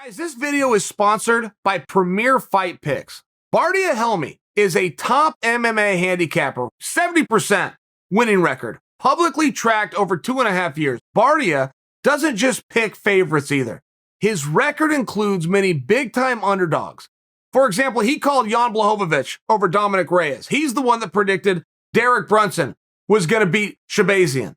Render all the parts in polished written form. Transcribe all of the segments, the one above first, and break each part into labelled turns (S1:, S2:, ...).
S1: Guys, this video is sponsored by Premier Fight Picks. Bardia Helmy is a top MMA handicapper, 70% winning record, publicly tracked over 2.5 years. Bardia doesn't just pick favorites either. His record includes many big-time underdogs. For example, he called Jan Blachowicz over Dominic Reyes. He's the one that predicted Derek Brunson was going to beat Shabazian.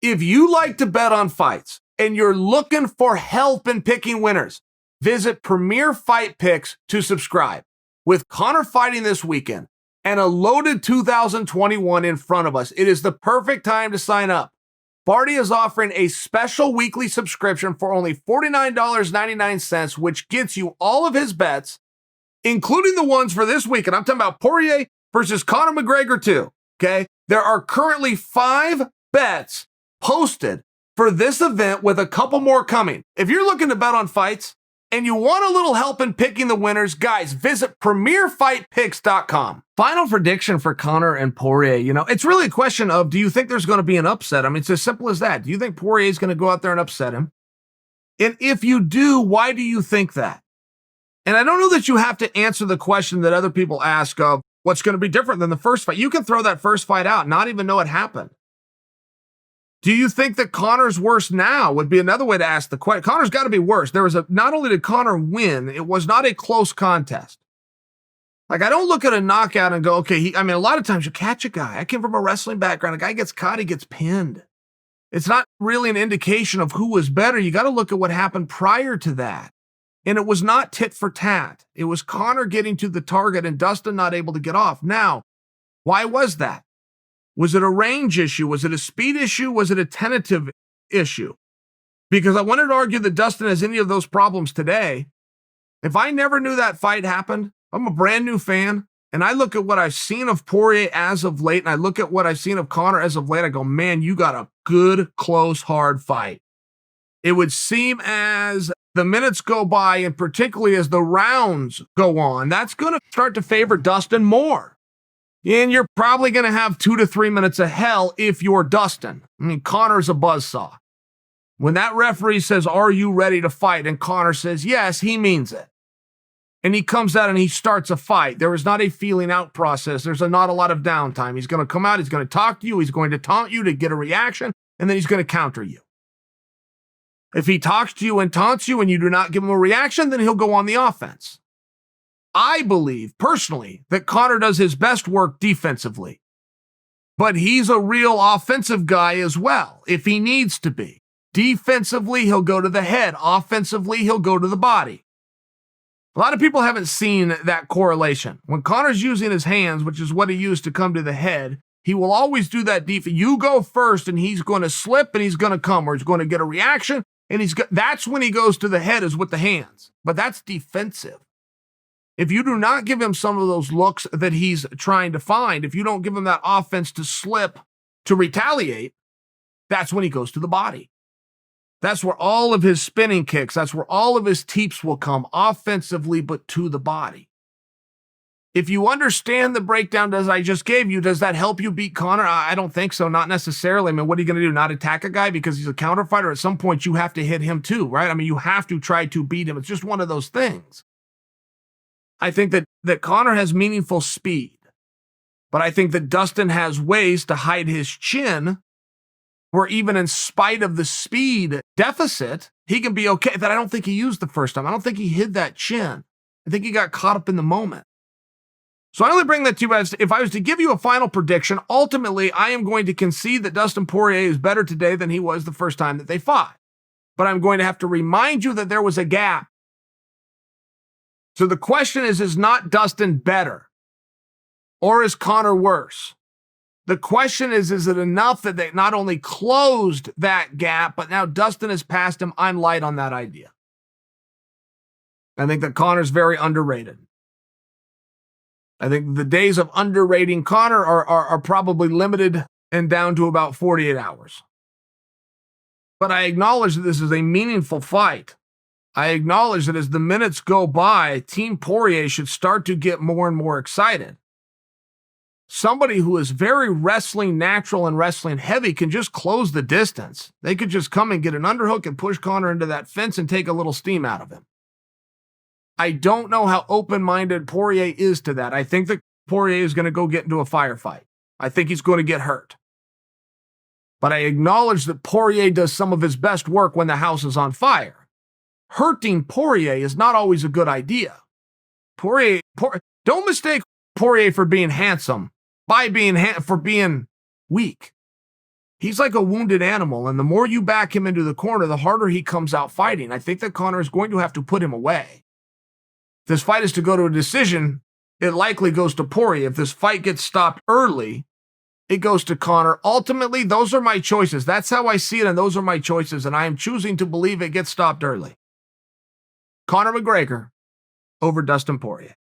S1: If you like to bet on fights and you're looking for help in picking winners, visit Premier Fight Picks to subscribe. With Conor fighting this weekend and a loaded 2021 in front of us, it is the perfect time to sign up. Bardia is offering a special weekly subscription for only $49.99, which gets you all of his bets, including the ones for this weekend. I'm talking about Poirier versus Conor McGregor too, okay? There are currently 5 bets posted for this event with a couple more coming. If you're looking to bet on fights and you want a little help in picking the winners, guys, visit PremierFightPicks.com. Final prediction for Conor and Poirier. It's really a question of, do you think there's going to be an upset? I mean, it's as simple as that. Do you think Poirier is going to go out there and upset him? And if you do, why do you think that? And I don't know that you have to answer the question that other people ask of what's going to be different than the first fight. You can throw that first fight out, not even know it happened. Do you think that Conor's worse now would be another way to ask the question. Conor's got to be worse. Not only did Conor win, it was not a close contest. Like, I don't look at a knockout and go, okay, a lot of times you catch a guy. I came from a wrestling background. A guy gets caught, he gets pinned. It's not really an indication of who was better. You got to look at what happened prior to that. And it was not tit for tat. It was Conor getting to the target and Dustin not able to get off. Now, why was that? Was it a range issue? Was it a speed issue? Was it a tentative issue? Because I wanted to argue that Dustin has any of those problems today. If I never knew that fight happened, I'm a brand new fan, and I look at what I've seen of Poirier as of late, and I look at what I've seen of Conor as of late, I go, man, you got a good, close, hard fight. It would seem as the minutes go by, and particularly as the rounds go on, that's going to start to favor Dustin more. And you're probably going to have 2 to 3 minutes of hell if you're Dustin. Conor's a buzzsaw. When that referee says, are you ready to fight? And Conor says, yes, he means it. And he comes out and he starts a fight. There is not a feeling out process. There's not a lot of downtime. He's going to come out. He's going to talk to you. He's going to taunt you to get a reaction. And then he's going to counter you. If he talks to you and taunts you and you do not give him a reaction, then he'll go on the offense. I believe, personally, that Conor does his best work defensively. But he's a real offensive guy as well, if he needs to be. Defensively, he'll go to the head. Offensively, he'll go to the body. A lot of people haven't seen that correlation. When Conor's using his hands, which is what he used to come to the head, he will always do that defense. You go first, and he's going to slip, and he's going to come, or he's going to get a reaction, and that's when he goes to the head, is with the hands. But that's defensive. If you do not give him some of those looks that he's trying to find, if you don't give him that offense to slip, to retaliate, that's when he goes to the body. That's where all of his spinning kicks, that's where all of his teeps will come offensively, but to the body. If you understand the breakdown as I just gave you, does that help you beat Conor? I don't think so, not necessarily. What are you going to do, not attack a guy because he's a counter fighter? At some point, you have to hit him too, right? You have to try to beat him. It's just one of those things. I think that Conor has meaningful speed, but I think that Dustin has ways to hide his chin where even in spite of the speed deficit, he can be okay. That I don't think he used the first time. I don't think he hid that chin. I think he got caught up in the moment. So I only bring that to you as if I was to give you a final prediction, ultimately I am going to concede that Dustin Poirier is better today than he was the first time that they fought. But I'm going to have to remind you that there was a gap. So the question is not Dustin better? Or is Conor worse? The question is it enough that they not only closed that gap, but now Dustin has passed him? I'm light on that idea. I think that Conor's very underrated. I think the days of underrating Conor are probably limited and down to about 48 hours. But I acknowledge that this is a meaningful fight. I acknowledge that as the minutes go by, Team Poirier should start to get more and more excited. Somebody who is very wrestling natural and wrestling heavy can just close the distance. They could just come and get an underhook and push Conor into that fence and take a little steam out of him. I don't know how open-minded Poirier is to that. I think that Poirier is going to go get into a firefight. I think he's going to get hurt. But I acknowledge that Poirier does some of his best work when the house is on fire. Hurting Poirier is not always a good idea. Don't mistake Poirier for being handsome for being weak. He's like a wounded animal, and the more you back him into the corner, the harder he comes out fighting. I think that Conor is going to have to put him away. If this fight is to go to a decision, it likely goes to Poirier. If this fight gets stopped early, it goes to Conor. Ultimately, those are my choices. That's how I see it, and those are my choices, and I am choosing to believe it gets stopped early. Conor McGregor over Dustin Poirier.